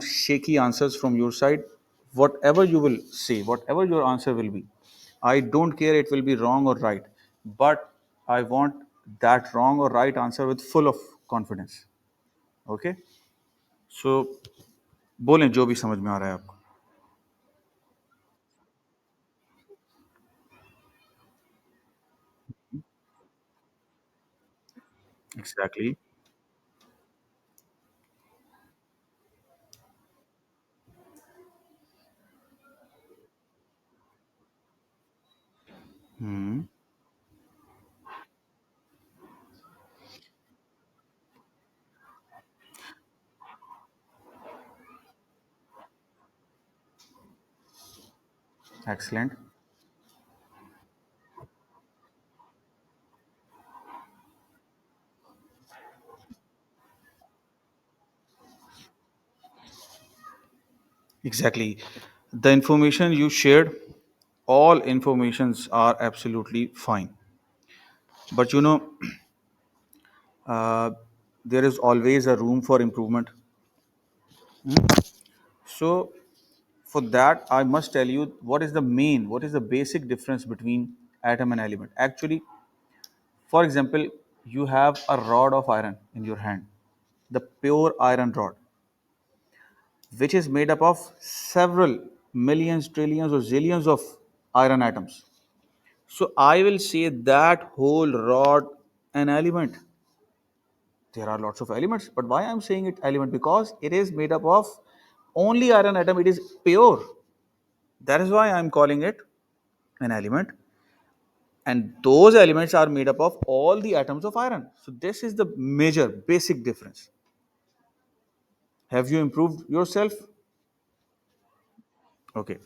shaky answers from your side. Whatever you will say, whatever your answer will be, I don't care it will be wrong or right, but I want that wrong or right answer with full of confidence. Okay? So बोलें जो भी समझ में आ रहा है आपको. Exactly. Hmm. Excellent. Exactly. The information you shared, all informations are absolutely fine. But uh, there is always a room for improvement. So for that, I must tell you what is the basic difference between atom and element. Actually, for example, you have a rod of iron in your hand, the pure iron rod, which is made up of several millions, trillions, or zillions of iron atoms. So I will say that whole rod an element. There are lots of elements, but why I'm saying it element? Because it is made up of only iron atom. It is pure. That is why I'm calling it an element. And those elements are made up of all the atoms of iron. So this is the major basic difference. Have you improved yourself? Okay.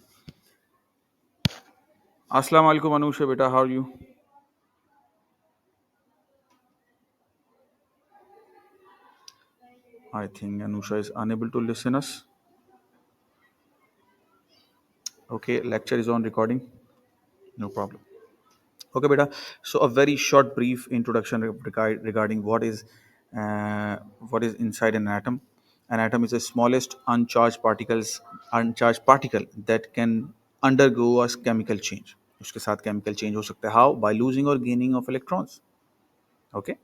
Assalamu alaikum Anusha beta, how are you? I think Anusha is unable to listen us. Okay, lecture is on recording. No problem. Okay, beta. So a very short, brief introduction regarding what is inside an atom. An atom is the smallest uncharged particle that can undergo a chemical change. उसके साथ chemical change हो सकता है. How? By losing or gaining of electrons. Okay,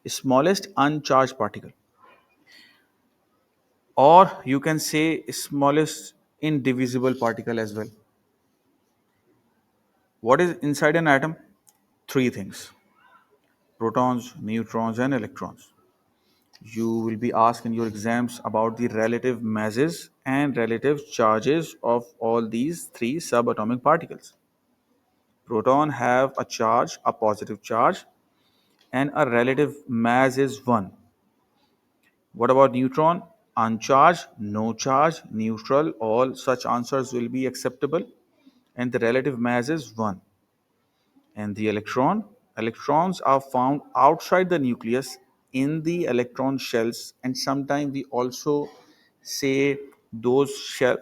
smallest uncharged particle, or you can say smallest indivisible particle as well. What is inside an atom? Three things: protons, neutrons, and electrons. You will be asked in your exams about the relative masses and relative charges of all these three subatomic particles. Proton have a charge, a positive charge, and a relative mass is 1. What about neutron? Uncharged, no charge, neutral, all such answers will be acceptable, and the relative mass is 1. And the electron? Electrons are found outside the nucleus in the electron shells, and sometimes we also say those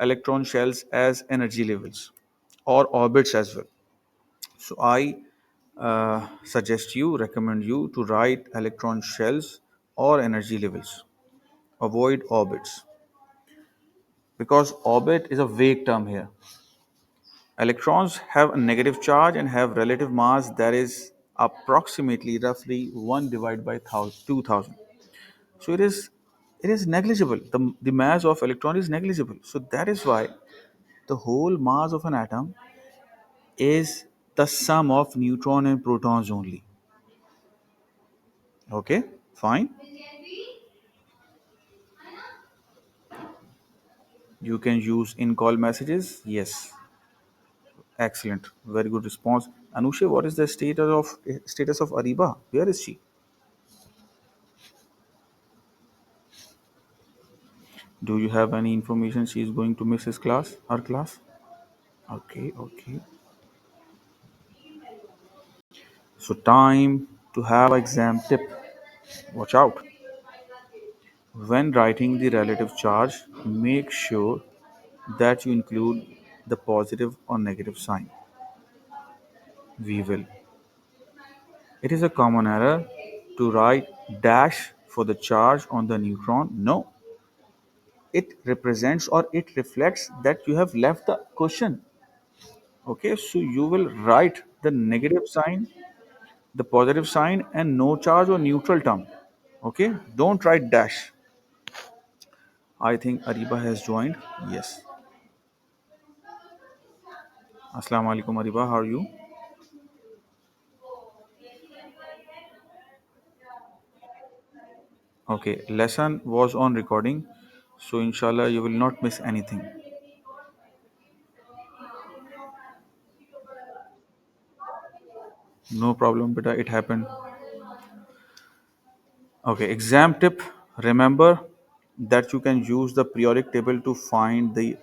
electron shells as energy levels or orbits as well. So I suggest you, recommend you to write electron shells or energy levels. Avoid orbits because orbit is a vague term here. Electrons have a negative charge and have relative mass that is approximately roughly 1 divided by 2000. So it is negligible. The mass of electron is negligible. So that is why the whole mass of an atom is the sum of neutron and protons only. Okay, fine. You can use in call messages. Yes, excellent. Very good response. Anusha, what is the status of Ariba? Where is she? Do you have any information she is going to miss his class, her class? Okay, okay. So time to have exam tip. Watch out. When writing the relative charge, make sure that you include the positive or negative sign. We will. It is a common error to write dash for the charge on the neutron. No. it represents or it reflects that you have left the question. Okay, so you will write the negative sign, the positive sign, and no charge or neutral term. Okay, don't write dash. I think Ariba has joined. Yes. Assalamu alaikum, Ariba. How are you? Okay, lesson was on recording, so inshallah you will not miss anything. No problem, beta. It happened. Okay, exam tip. Remember that you can use the periodic table to find the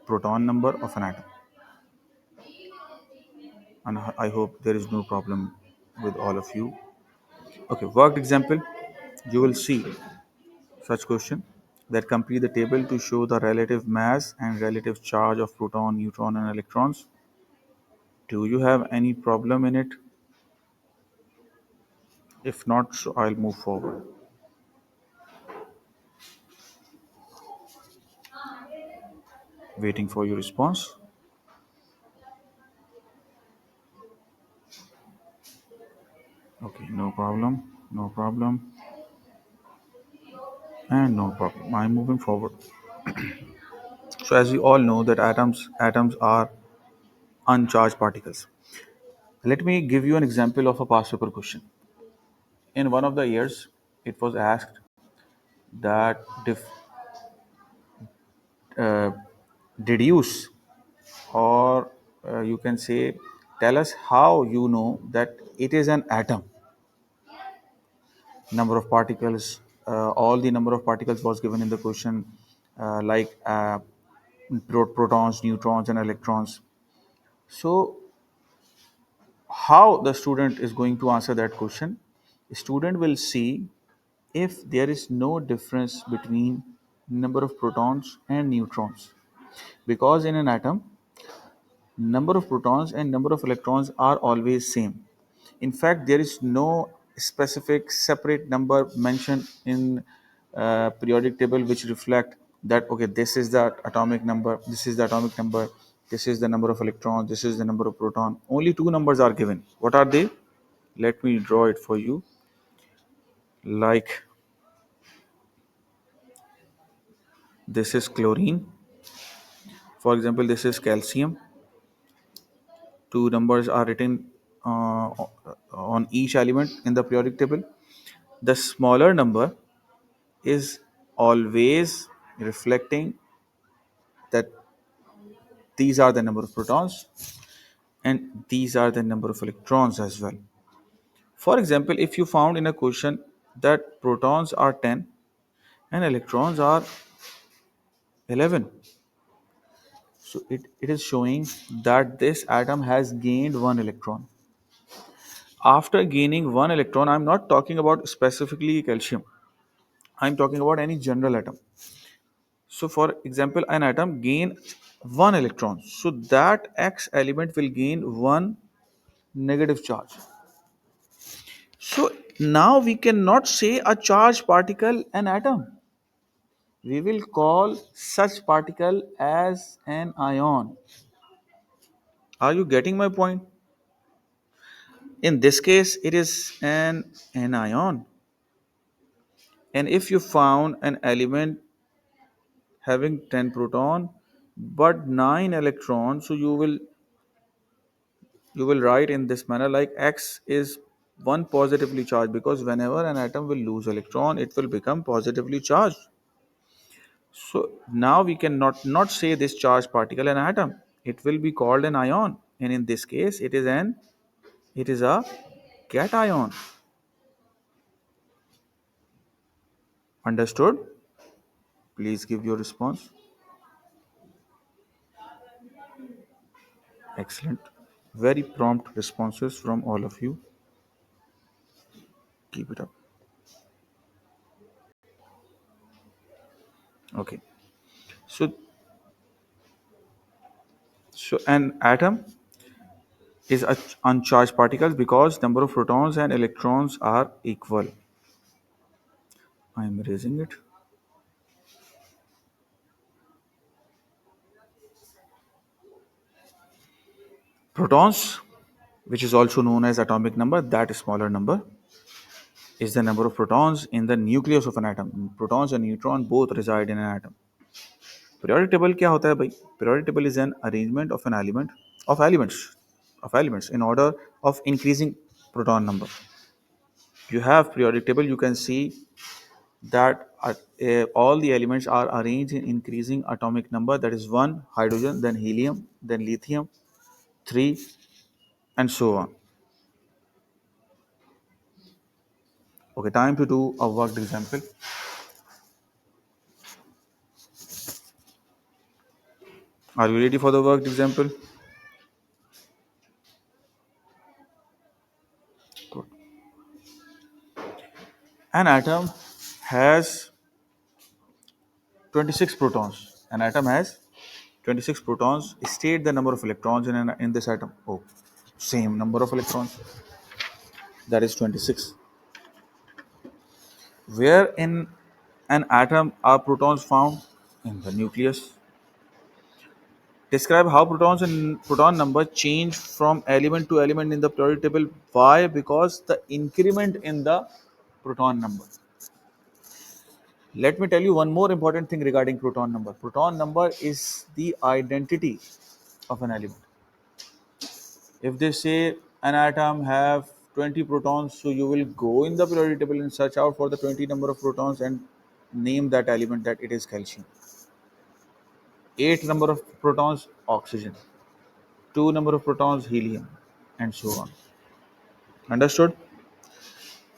proton number of an atom. And I hope there is no problem with all of you. Okay, worked example. You will see such question that complete the table to show the relative mass and relative charge of proton, neutron, and electrons. Do you have any problem in it? If not, so I'll move forward. Waiting for your response. Okay, no problem, no problem, and no problem. I'm moving forward. So as we all know that atoms are uncharged particles. Let me give you an example of a past paper question. In one of the years, it was asked that uh, deduce, or you can say tell us how you know that it is an atom. Number of particles, all the number of particles was given in the question, like protons, neutrons, and electrons. So how the student is going to answer that question? Student will see if there is no difference between number of protons and neutrons, because in an atom number of protons and number of electrons are always same. In fact, there is no specific separate number mentioned in periodic table which reflect that okay, this is the atomic number, this is the atomic number, this is the number of electrons, this is the number of proton. Only two numbers are given. What are they? Let me draw it for you. Like this is chlorine, for example, this is calcium. Two numbers are written on each element in the periodic table. The smaller number is always reflecting that these are the number of protons and these are the number of electrons as well. For example, if you found in a question that protons are 10 and electrons are 11, so it is showing that this atom has gained one electron. After gaining one electron, I'm not talking about specifically calcium, I'm talking about any general atom. So, for example, an atom gain one electron. So that X element will gain one negative charge. So now we cannot say a charged particle an atom. We will call such particle as an ion. Are you getting my point? In this case, it is an anion. And if you found an element having 10 proton but 9 electrons, so you will write in this manner like X is one positively charged, because whenever an atom will lose electron it will become positively charged. So now we cannot not say this charged particle an atom, it will be called an ion, and in this case it is a cation. Understood? Please give your response. Excellent, very prompt responses from all of you. Keep it up. Okay, so an atom is a uncharged particles because number of protons and electrons are equal. I am erasing it. Protons, which is also known as atomic number, that smaller number is the number of protons in the nucleus of an atom. Protons and neutron both reside in an atom. Periodic table क्या होता है भाई? Periodic table is an arrangement of an element of elements in order of increasing proton number. You have periodic table, you can see that all the elements are arranged in increasing atomic number, that is 1 hydrogen, then helium, then lithium, 3, and so on. Okay, time to do a worked example. Are you ready for the worked example? Good. An atom has 26 protons. An atom has 26 protons. State the number of electrons in this atom. Oh, same number of electrons. That is 26. Where in an atom are protons found? In the nucleus. Describe how protons and proton number change from element to element in the periodic table. Why? Because the increment in the proton number. Let me tell you one more important thing regarding proton number. Proton number is the identity of an element. If they say an atom have 20 protons, so you will go in the periodic table and search out for the 20 number of protons and name that element that it is calcium. 8 number of protons, oxygen. 2 number of protons, helium, and so on. Understood?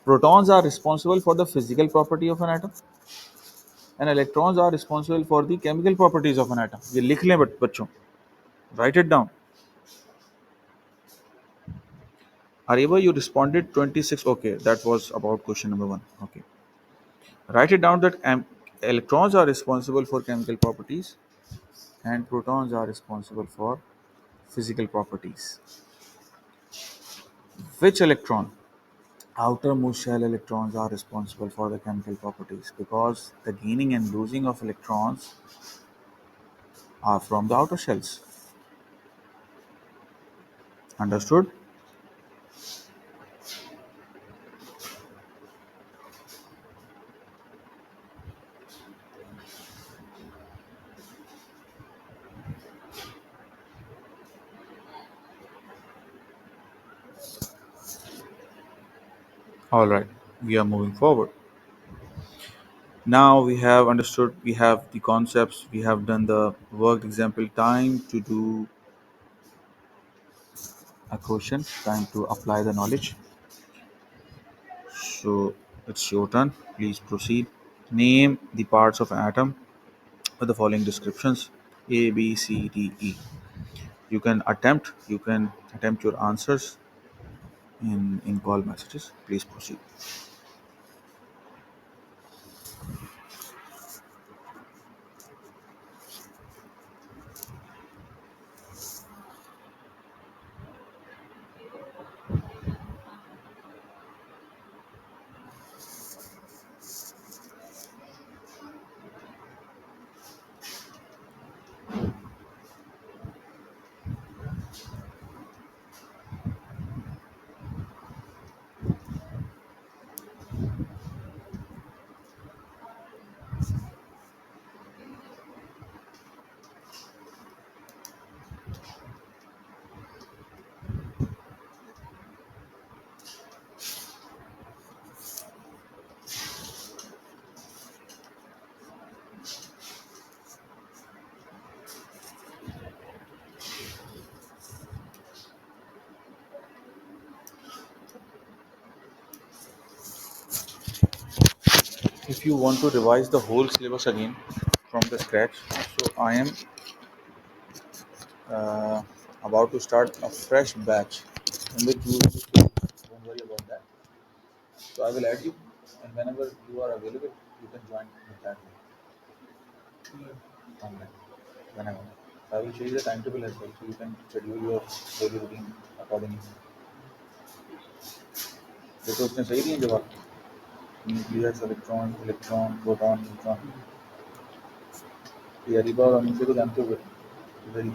Protons are responsible for the physical property of an atom, and electrons are responsible for the chemical properties of an atom. ये लिख लें बच्चों. Write it down. Ariba, you responded 26. Okay, that was about question number 1. Okay. Write it down that electrons are responsible for chemical properties and protons are responsible for physical properties. Which electron? Outermost shell electrons are responsible for the chemical properties because the gaining and losing of electrons are from the outer shells. Understood? All right, we are moving forward. Now we have understood, we have the concepts, we have done the worked example. Time to do a question, time to apply the knowledge. So it's your turn. Please proceed. Name the parts of an atom with the following descriptions: A, B, C, D, E. You can attempt your answers in call messages. Please proceed. If you want to revise the whole syllabus again from the scratch, so I am uh, about to start a fresh batch in which you will be free. Don't worry about that. So I will add you, and whenever you are available, you can join the platform online. Whenever. I will show you the timetable as well, so you can schedule your daily routine accordingly. देखो उसने सही दिए जवाब. Nucleus, electron, proton, neutron. ये अरीबा और अमीन से तो जानते हो.